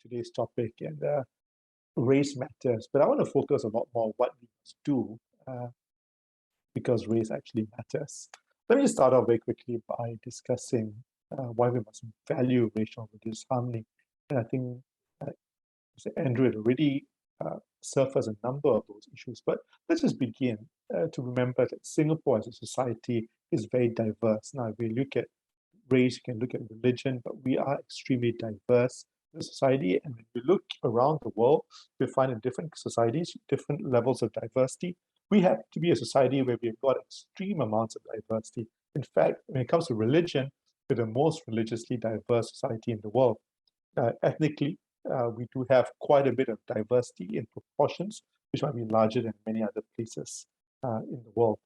today's topic, and race matters. But I want to focus a lot more on what we must do because race actually matters. Let me just start off very quickly by discussing why we must value racial and religious harmony. And I think Andrew had already surfaced a number of those issues. But let's just begin to remember that Singapore as a society is very diverse. Now, if we look at race, you can look at religion, but we are extremely diverse as a society. And when we look around the world, we find in different societies, different levels of diversity. We have to be a society where we've got extreme amounts of diversity. In fact, when it comes to religion, we're the most religiously diverse society in the world. Ethnically, we do have quite a bit of diversity in proportions, which might be larger than many other places in the world.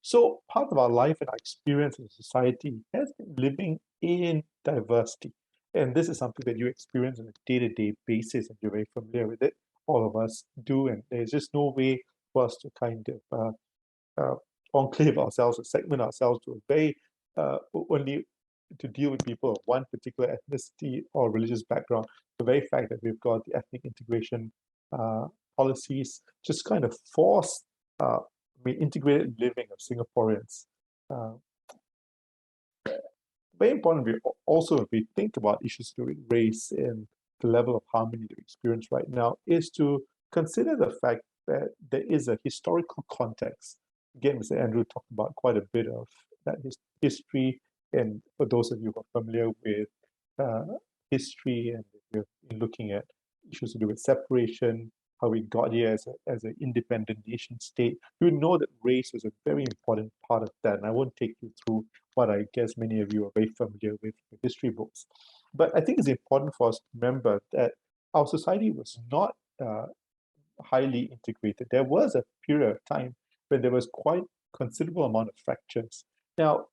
So part of our life and our experience as a society has been living in diversity. And this is something that you experience on a day-to-day basis, and you're very familiar with it. All of us do, and there's just no way for us to kind of enclave ourselves or segment ourselves to a very only to deal with people of one particular ethnicity or religious background. The very fact that we've got the ethnic integration policies just kind of force integrated living of Singaporeans. Very important, also, if we think about issues to do with race and the level of harmony that we experience right now, is to consider the fact that there is a historical context. Again, Mr. Andrew talked about quite a bit of that history. And for those of you who are familiar with history and you're looking at issues to do with separation, how we got here as an independent nation state, you know that race is a very important part of that. And I won't take you through what I guess many of you are very familiar with history books. But I think it's important for us to remember that our society was not highly integrated. There was a period of time when there was quite considerable amount of fractures. Now,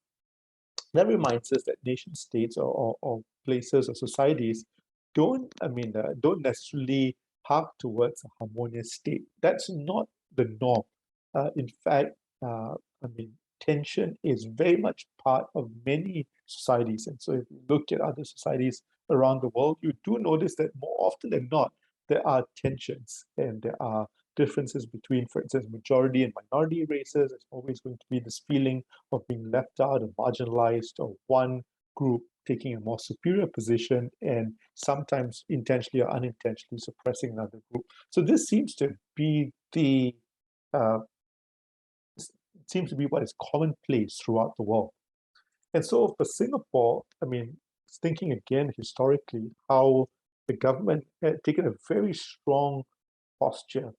that reminds us that nation states or places or societies don't necessarily hark towards a harmonious state. That's not the norm. In fact, tension is very much part of many societies. And so if you look at other societies around the world, you do notice that more often than not, there are tensions and there are differences between, for instance, majority and minority races. There's always going to be this feeling of being left out or marginalized, or one group taking a more superior position and sometimes intentionally or unintentionally suppressing another group. So this seems to be what is commonplace throughout the world. And so for Singapore, thinking again historically, how the government had taken a very strong posture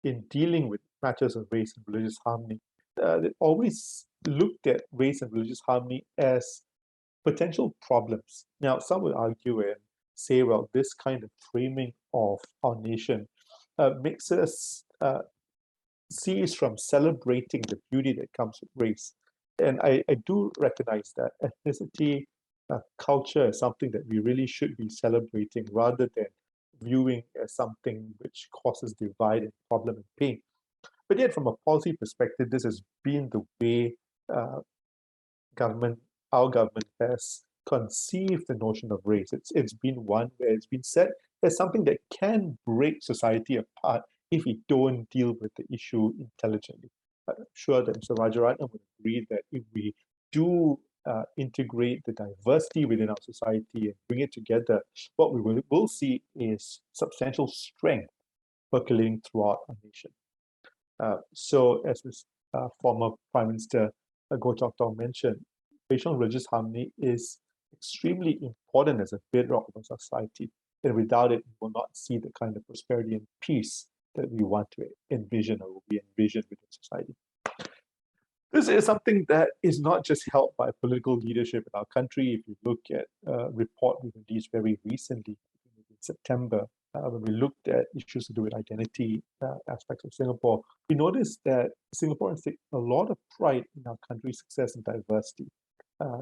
in dealing with matters of race and religious harmony. They always looked at race and religious harmony as potential problems. Now, some would argue and say, well, this kind of framing of our nation makes us cease from celebrating the beauty that comes with race. And I do recognize that ethnicity, culture is something that we really should be celebrating rather than viewing as something which causes divide and problem and pain. But yet, from a policy perspective, this has been the way our government has conceived the notion of race. It's been one where it's been said as something that can break society apart if we don't deal with the issue intelligently. I'm sure that Mr. Rajaratnam would agree that if we do integrate the diversity within our society and bring it together, what we will see is substantial strength percolating throughout our nation. So as former Prime Minister Goh Chok Tong mentioned, racial and religious harmony is extremely important as a bedrock of a society. And without it, we will not see the kind of prosperity and peace that we want to envision or we envision within society. This is something that is not just held by political leadership in our country. If you look at a report we released very recently in September, when we looked at issues to do with identity aspects of Singapore, we noticed that Singaporeans take a lot of pride in our country's success and diversity.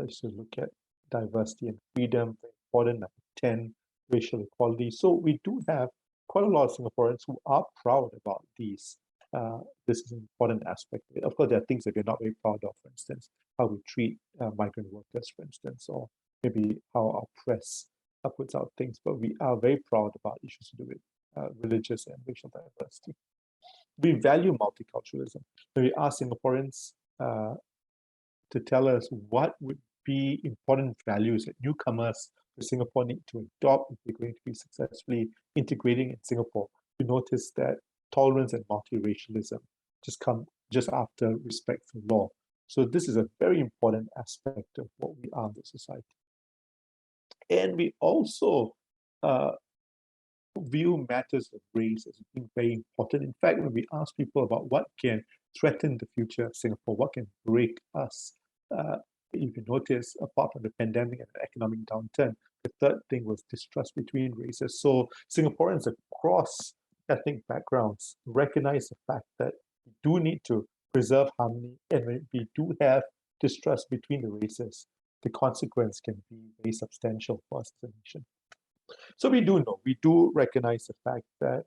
So look at diversity and freedom, very important, number 10, racial equality. So we do have quite a lot of Singaporeans who are proud about these. This is an important aspect of it. Of course, there are things that we're not very proud of, for instance, how we treat migrant workers, for instance, or maybe how our press puts out things, but we are very proud about issues to do with religious and racial diversity. We value multiculturalism. When we ask Singaporeans to tell us what would be important values that newcomers to Singapore need to adopt if they're going to be successfully integrating in Singapore, you notice that tolerance and multiracialism just come just after respect for law. So this is a very important aspect of what we are in the society. And we also view matters of race as being very important. In fact, when we ask people about what can threaten the future of Singapore, what can break us, if you notice, apart from the pandemic and the economic downturn, the third thing was distrust between races. So Singaporeans across ethnic backgrounds recognize the fact that we do need to preserve harmony, and when we do have distrust between the races, the consequence can be very substantial for us as a nation. So we do recognize the fact that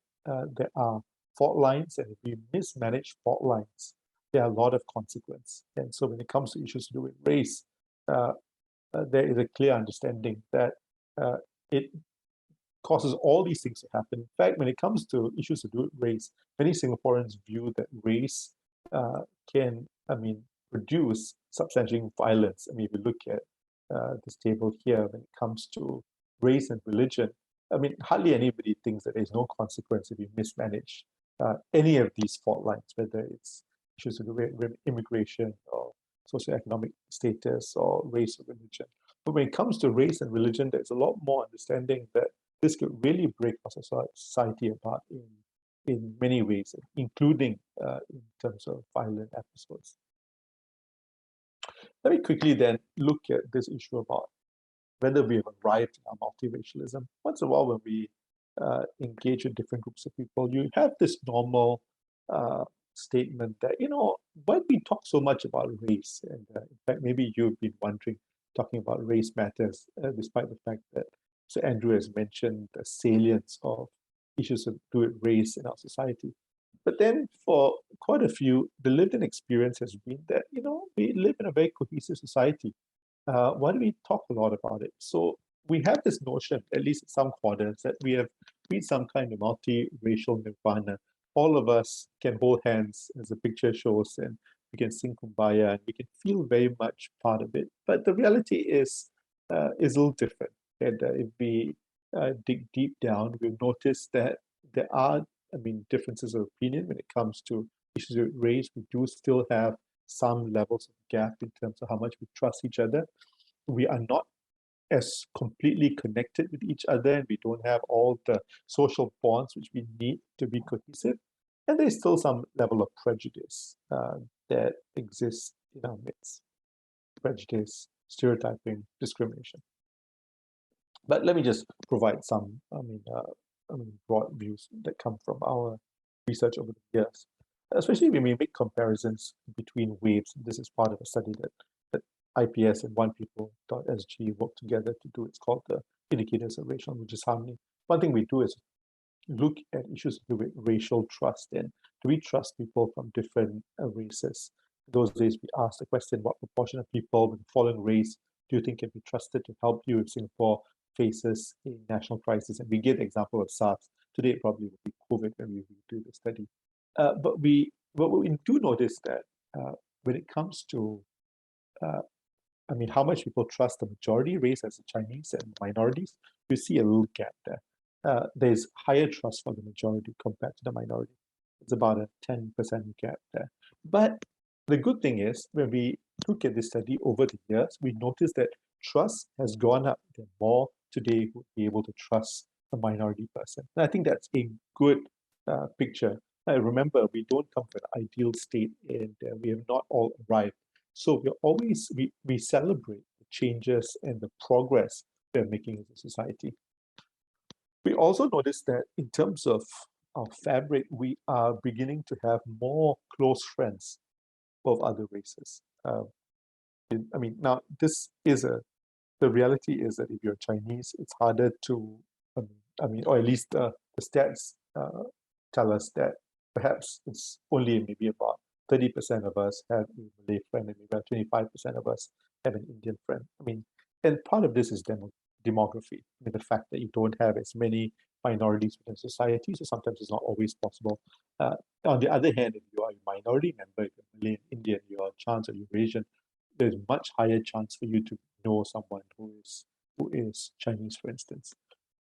there are fault lines, and if we mismanage fault lines, there are a lot of consequence. And so when it comes to issues to do with race, there is a clear understanding that it causes all these things to happen. In fact, when it comes to issues to do with race, many Singaporeans view that race can, produce substantial violence. I mean, if you look at this table here, when it comes to race and religion, hardly anybody thinks that there's no consequence if you mismanage any of these fault lines, whether it's issues to do with immigration or socioeconomic status or race or religion. But when it comes to race and religion, there's a lot more understanding that this could really break our society apart in many ways, including in terms of violent episodes. Let me quickly then look at this issue about whether we have arrived in our multiracialism. Once in a while, when we engage with different groups of people, you have this normal statement that, why do we talk so much about race? And in fact, maybe you've been wondering, talking about race matters, despite the fact that Sir Andrew has mentioned the salience of issues to do with race in our society. But then for quite a few, the lived-in experience has been that, we live in a very cohesive society. Why do we talk a lot about it? So we have this notion, at least in some quarters, that we have reached some kind of multiracial nirvana. All of us can hold hands, as the picture shows, and we can sing Kumbaya, and we can feel very much part of it. But the reality is a little different. And if we dig deep down, we'll notice that there are, differences of opinion when it comes to issues with race. We do still have some levels of gap in terms of how much we trust each other. We are not as completely connected with each other, and we don't have all the social bonds which we need to be cohesive. And there's still some level of prejudice that exists in our midst. Prejudice, stereotyping, discrimination. But let me just provide some, broad views that come from our research over the years, especially when we make comparisons between waves. This is part of a study that IPS and onepeople.sg work together to do. It's called the Indicators of Racial and Religious Harmony. One thing we do is look at issues to do with racial trust, and do we trust people from different races? In those days, we asked the question, what proportion of people with the following race do you think can be trusted to help you if Singapore faces a national crisis? And we give the example of SARS. Today, it probably will be COVID when we do the study. But we do notice that when it comes to, how much people trust the majority race as the Chinese and minorities, you see a little gap there. There's higher trust for the majority compared to the minority. It's about a 10% gap there. But the good thing is, when we look at this study over the years, we notice that trust has gone up. There are more today who would be able to trust a minority person. And I think that's a good picture. Remember, we don't come from an ideal state, and we have not all arrived. So we celebrate the changes and the progress we're making as a society. We also notice that in terms of our fabric, we are beginning to have more close friends of other races. Now this is the reality is that if you're Chinese, it's harder to, or at least the stats tell us that perhaps it's only maybe about 30% of us have a Malay friend, and maybe about 25% of us have an Indian friend. And part of this is demography. I mean, the fact that you don't have as many minorities within society, so sometimes it's not always possible. On the other hand, if you are a minority member, if you're Malay, Indian, you're Chance or you're Asian, there's much higher chance for you to know someone who is Chinese, for instance.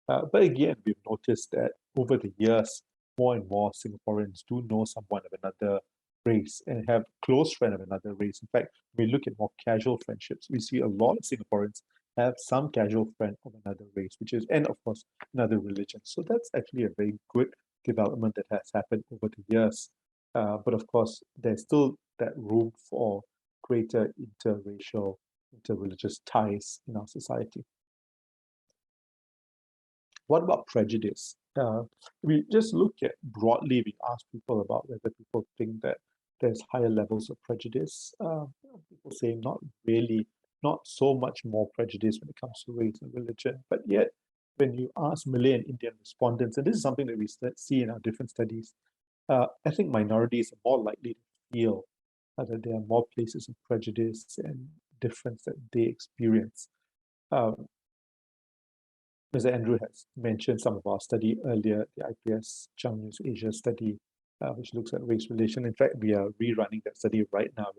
But again, we've noticed that over the years, more and more Singaporeans do know someone of another race and have close friend of another race. In fact, when we look at more casual friendships, we see a lot of Singaporeans have some casual friend of another race, which is, and of course, another religion. So that's actually a very good development that has happened over the years. But of course, there's still that room for greater interracial, interreligious ties in our society. What about prejudice? We just look at broadly, we ask people about whether people think that there's higher levels of prejudice. People say not really, not so much more prejudice when it comes to race and religion. But yet, when you ask Malay and Indian respondents, and this is something that we see in our different studies, ethnic minorities are more likely to feel that there are more places of prejudice and difference that they experience. Mr. Andrew has mentioned some of our study earlier, the IPS Chang News Asia study, which looks at race relation. In fact, we are rerunning that study right now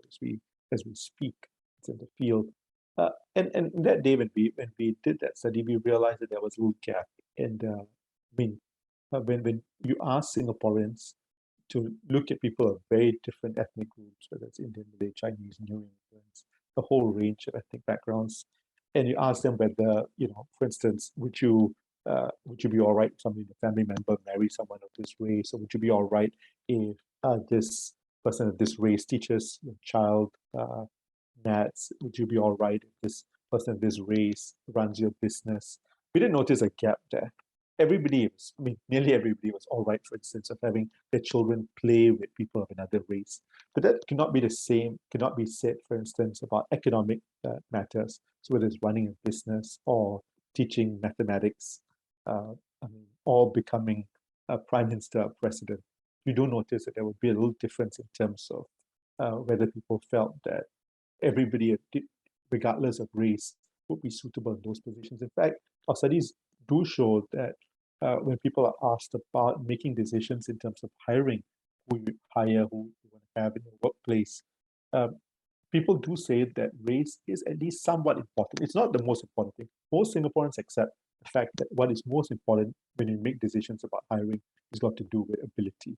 as we speak. It's in the field. And that day when we did that study, we realized that there was a little gap. And when you ask Singaporeans to look at people of very different ethnic groups, whether it's Indian, Malay, Chinese, New Immigrants, the whole range of ethnic backgrounds, and you ask them whether, for instance, would you be all right if somebody, a family member, marry someone of this race, or would you be all right if this person of this race teaches your child maths? Would you be all right if this person of this race runs your business? We didn't notice a gap there. Nearly everybody was all right, for instance, of having their children play with people of another race. But that cannot be said, for instance, about economic matters. So whether it's running a business or teaching mathematics, or becoming a prime minister or president, you don't notice that there would be a little difference in terms of whether people felt that everybody, regardless of race, would be suitable in those positions. In fact, our studies do show that when people are asked about making decisions in terms of hiring, who you hire, who you want to have in your workplace, people do say that race is at least somewhat important. It's not the most important thing. Most Singaporeans accept the fact that what is most important when you make decisions about hiring is got to do with ability.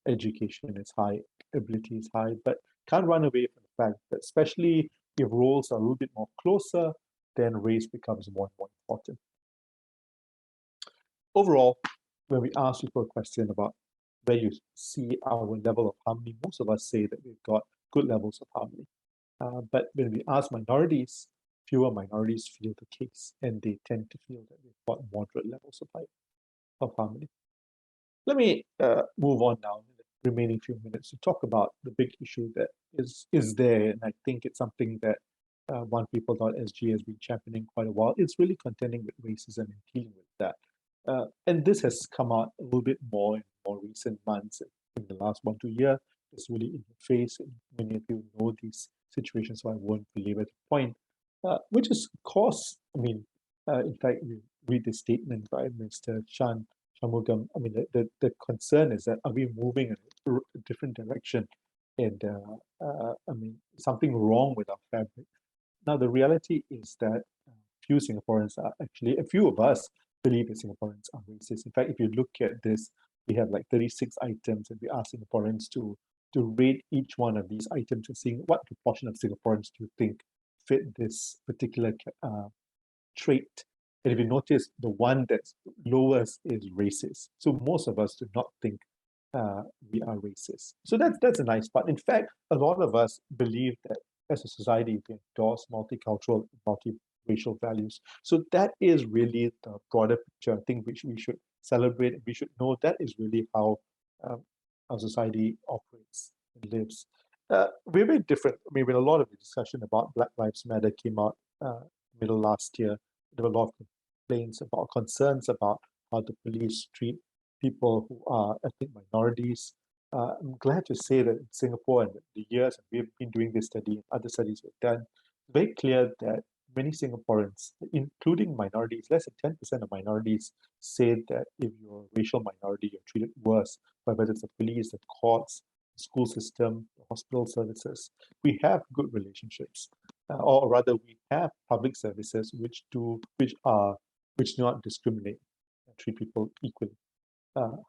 Education is high, ability is high, but can't run away from the fact that especially if roles are a little bit more closer, then race becomes more and more important. Overall, when we ask people a question about where you see our level of harmony, most of us say that we've got good levels of harmony. But when we ask minorities, fewer minorities feel the case, and they tend to feel that we've got moderate levels of harmony. Let me move on now in the remaining few minutes to talk about the big issue that is there, and I think it's something that onepeople.sg has been championing quite a while. It's really contending with racism and dealing with that. And this has come out a little bit more in more recent months, in the last 1-2 years. It's really in your face, and many of you know these situations, so I won't belabor the point. Which is caused, in fact, we read the statement by Mr. Shanmugam. The concern is that are we moving in a different direction? And something wrong with our fabric. Now, the reality is that few Singaporeans are actually, a few of us believe that Singaporeans are racist. In fact, if you look at this, we have like 36 items, and we ask Singaporeans to rate each one of these items and seeing what proportion of Singaporeans do you think fit this particular trait. And if you notice, the one that's lowest is racist. So most of us do not think we are racist. So that's a nice part. In fact, a lot of us believe that as a society, we endorse multicultural, multiracial values. So that is really the broader picture, I think, which we should celebrate. We should know that is really how our society operates and lives. We're very different. When a lot of the discussion about Black Lives Matter came out middle last year, there were a lot of complaints about, concerns about how the police treat people who are ethnic minorities. I'm glad to say that in Singapore and the years we've been doing this study and other studies we've done, very clear that many Singaporeans, including minorities, less than 10% of minorities say that if you're a racial minority, you're treated worse by whether it's the police, the courts, the school system, the hospital services. We have good relationships, or rather, we have public services which do not discriminate and treat people equally.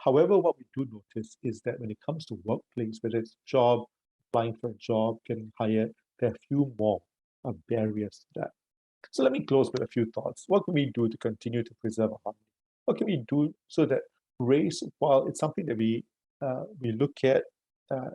However, what we do notice is that when it comes to workplace, whether it's job, applying for a job, getting hired, there are few more barriers to that. So let me close with a few thoughts. What can we do to continue to preserve our harmony? What can we do so that race, while it's something that we look at, uh,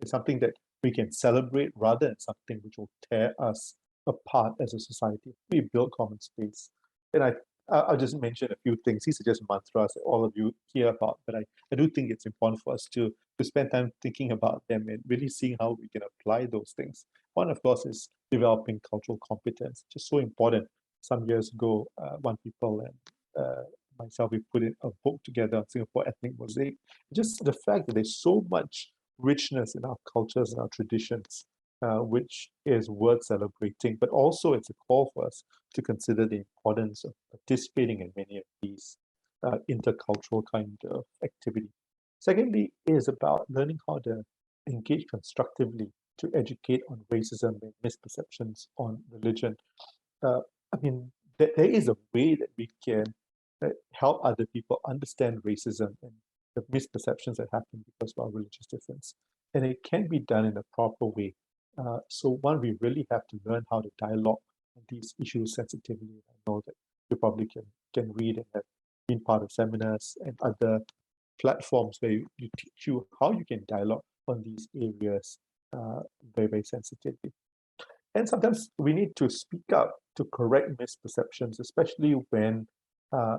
it's something that we can celebrate rather than something which will tear us apart as a society. We build common space. And I'll just mention a few things. These are just mantras that all of you hear about, but I do think it's important for us to spend time thinking about them and really seeing how we can apply those things. One, of course, is developing cultural competence, just so important. Some years ago, one people and myself, we put in a book together on Singapore ethnic mosaic. Just the fact that there's so much richness in our cultures and our traditions, which is worth celebrating, but also it's a call for us to consider the importance of participating in many of these intercultural kind of activity. Secondly, is about learning how to engage constructively to educate on racism and misperceptions on religion. Uh, I mean, there is a way that we can help other people understand racism and the misperceptions that happen because of our religious difference. And it can be done in a proper way. So one, we really have to learn how to dialogue on these issues sensitively. I know that you probably can read and have been part of seminars and other platforms where you teach you how you can dialogue on these areas very, very sensitively. And sometimes we need to speak up to correct misperceptions, especially when uh,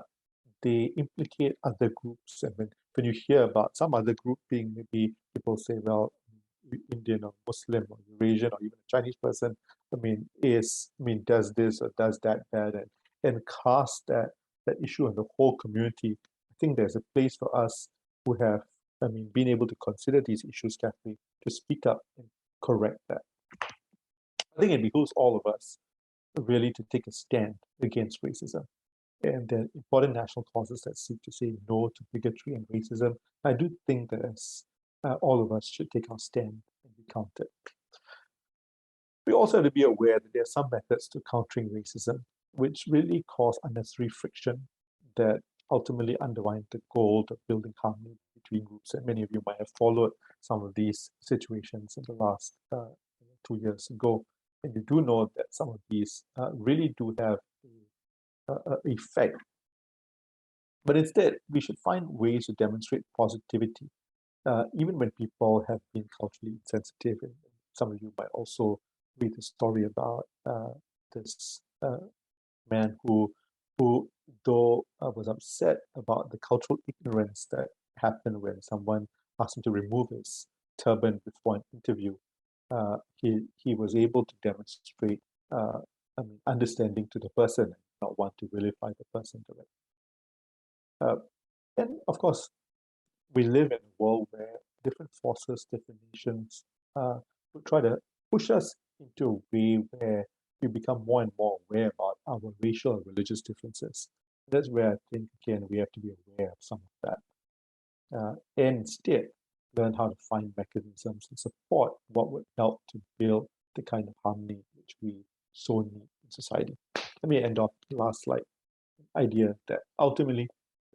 they implicate other groups. And when you hear about some other group being, maybe people say, well, Indian or Muslim or Eurasian or even a Chinese person, does this or does that bad, and cast that issue on the whole community. I think there's a place for us who have, been able to consider these issues carefully to speak up and correct that. I think it behooves all of us really to take a stand against racism and the important national causes that seek to say no to bigotry and racism. I do think that as all of us should take our stand and be counted. We also have to be aware that there are some methods to countering racism which really cause unnecessary friction that ultimately undermine the goal of building harmony between groups. And many of you might have followed some of these situations in the last 2 years ago. And you do know that some of these really do have a effect. But instead, we should find ways to demonstrate positivity, even when people have been culturally insensitive. And some of you might also read the story about this man who though was upset about the cultural ignorance that happened when someone asked him to remove his turban before an interview. He was able to demonstrate understanding to the person and not want to vilify the person directly. And of course, we live in a world where different forces, different nations will try to push us into a way where we become more and more aware about our racial and religious differences. That's where I think, again, we have to be aware of some of that. And instead, learn how to find mechanisms and support what would help to build the kind of harmony which we so need in society. Let me end off the last slide. Idea that ultimately it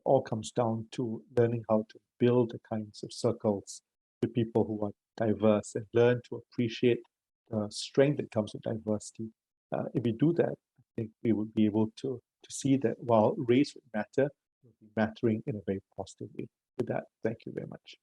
all comes down to learning how to build the kinds of circles with people who are diverse and learn to appreciate the strength that comes with diversity. If we do that, I think we would be able to see that while race would matter, it would be mattering in a very positive way. With that, thank you very much.